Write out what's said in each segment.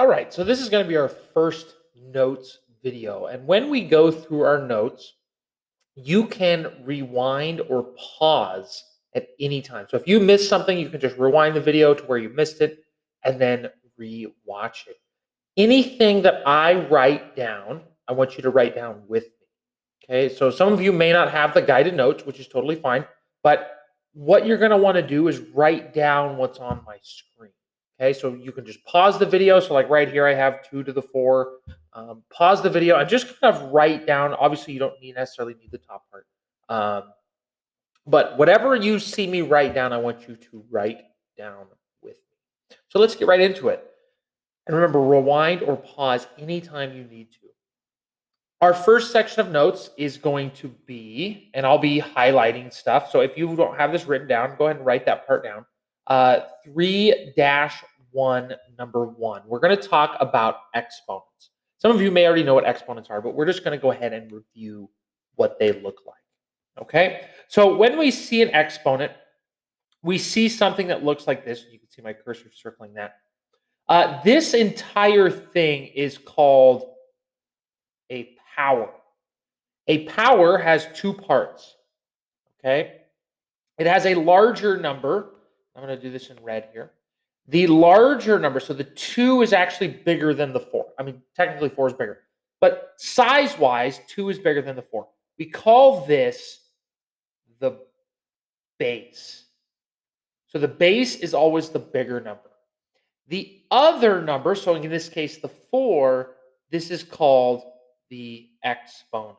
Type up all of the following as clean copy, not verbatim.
All right, so this is going to be our first notes video. And when we go through our notes, you can rewind or pause at any time. So if you missed something, you can just rewind the video to where you missed it and then re-watch it. Anything that I write down, I want you to write down with me. Okay, so some of you may not have the guided notes, which is totally fine, but what you're going to want to do is write down what's on my screen. Okay, so you can just pause the video. So, like right here, I have 2 to the 4. Pause the video and just kind of write down. Obviously, you don't necessarily need the top part, but whatever you see me write down, I want you to write down with me. So let's get right into it. And remember, rewind or pause anytime you need to. Our first section of notes is going to be, and I'll be highlighting stuff. So if you don't have this written down, go ahead and write that part down. 3-1, number 1. We're going to talk about exponents. Some of you may already know what exponents are, but we're just going to go ahead and review what they look like. Okay? So when we see an exponent, we see something that looks like this. You can see my cursor circling that. This entire thing is called a power. A power has 2 parts, okay? It has a larger number. I'm going to do this in red here. The larger number, so the 2 is actually bigger than the 4. I mean, technically 4 is bigger. But size-wise, 2 is bigger than the 4. We call this the base. So the base is always the bigger number. The other number, so in this case the 4, this is called the exponent.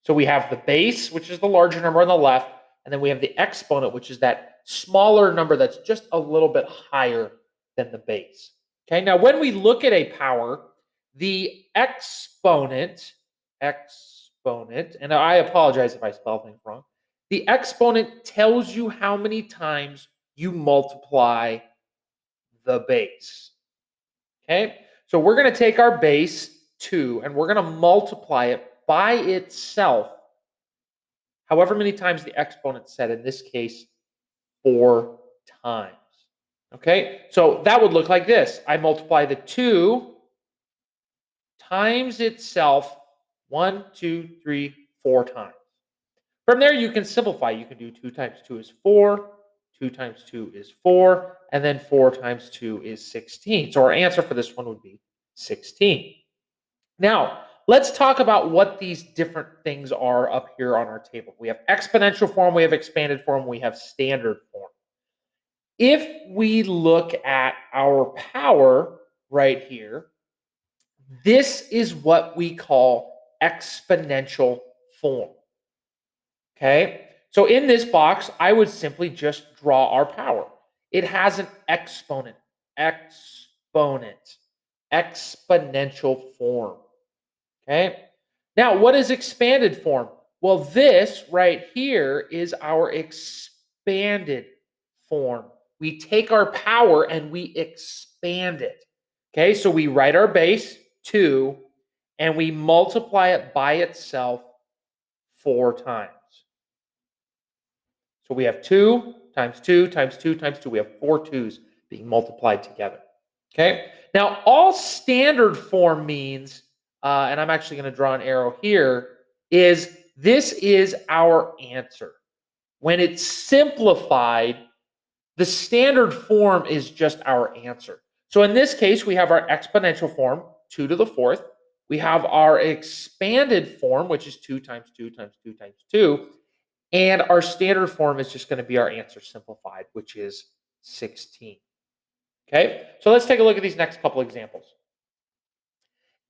So we have the base, which is the larger number on the left, and then we have the exponent, which is that smaller number that's just a little bit higher than the base. Okay, now when we look at a power, the exponent, and I apologize if I spell things wrong, the exponent tells you how many times you multiply the base. Okay, so we're going to take our base 2 and we're going to multiply it by itself however many times the exponent said, in this case 4 times. Okay, so that would look like this. I multiply the 2 times itself 1, 2, 3, 4 times. From there you can simplify. You can do 2 times 2 is 4, 2 times 2 is 4, and then 4 times 2 is 16. So our answer for this one would be 16. Now, let's talk about what these different things are up here on our table. We have exponential form, we have expanded form, we have standard form. If we look at our power right here, this is what we call exponential form. Okay? So in this box, I would simply just draw our power. It has an exponent, exponential form. Okay? Now, what is expanded form? Well, this right here is our expanded form. We take our power and we expand it. Okay, so we write our base 2 and we multiply it by itself 4 times. So we have 2 times 2 times 2 times 2. We have 4 2's being multiplied together. Okay, now all standard form means, and I'm actually going to draw an arrow here, is this is our answer. When it's simplified, the standard form is just our answer. So in this case, we have our exponential form, 2 to the 4th. We have our expanded form, which is 2 times 2 times 2 times 2. And our standard form is just going to be our answer simplified, which is 16. Okay, so let's take a look at these next couple examples.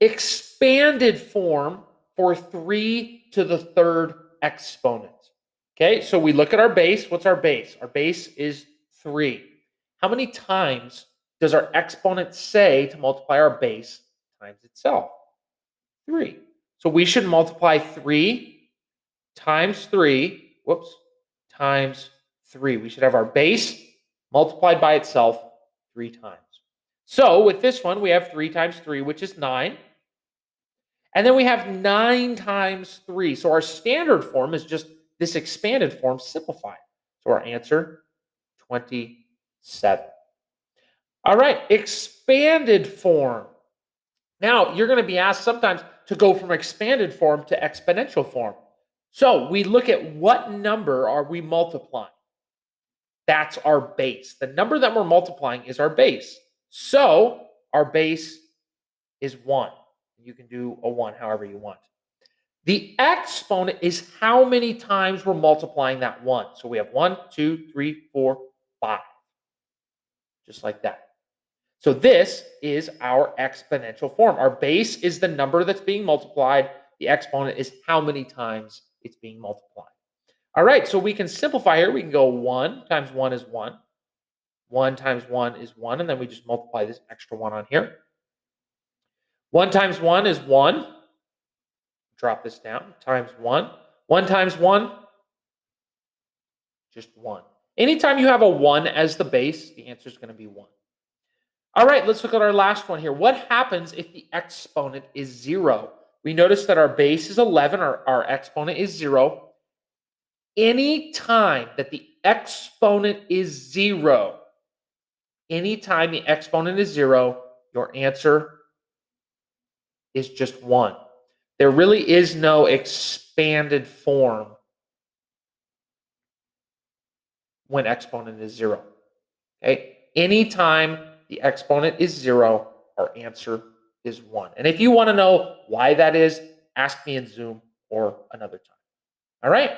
Expanded form for 3 to the 3rd exponent. Okay, so we look at our base. What's our base? Our base is 3. How many times does our exponent say to multiply our base times itself? 3. So we should multiply 3 times 3, times 3. We should have our base multiplied by itself 3 times. So with this one, we have 3 times 3, which is 9. And then we have 9 times 3. So our standard form is just this expanded form simplified. So our answer, 27. All right, expanded form. Now, you're going to be asked sometimes to go from expanded form to exponential form. So we look at what number are we multiplying. That's our base. The number that we're multiplying is our base. So our base is 1. You can do a 1 however you want. The exponent is how many times we're multiplying that 1. So we have 1, 2, 3, 4, 5. Just like that. So this is our exponential form. Our base is the number that's being multiplied. The exponent is how many times it's being multiplied. All right, so we can simplify here. We can go 1 times 1 is 1. 1 times 1 is 1, and then we just multiply this extra 1 on here. 1 times 1 is 1. Drop this down, times 1. 1 times 1, just 1. Anytime you have a 1 as the base, the answer is going to be 1. All right, let's look at our last one here. What happens if the exponent is 0? We notice that our base is 11, our exponent is 0. Any time that the exponent is 0, anytime the exponent is 0, your answer is just 1. There really is no expanded form when exponent is 0. Okay? Anytime the exponent is 0, our answer is 1. And if you want to know why that is, ask me in Zoom or another time. All right?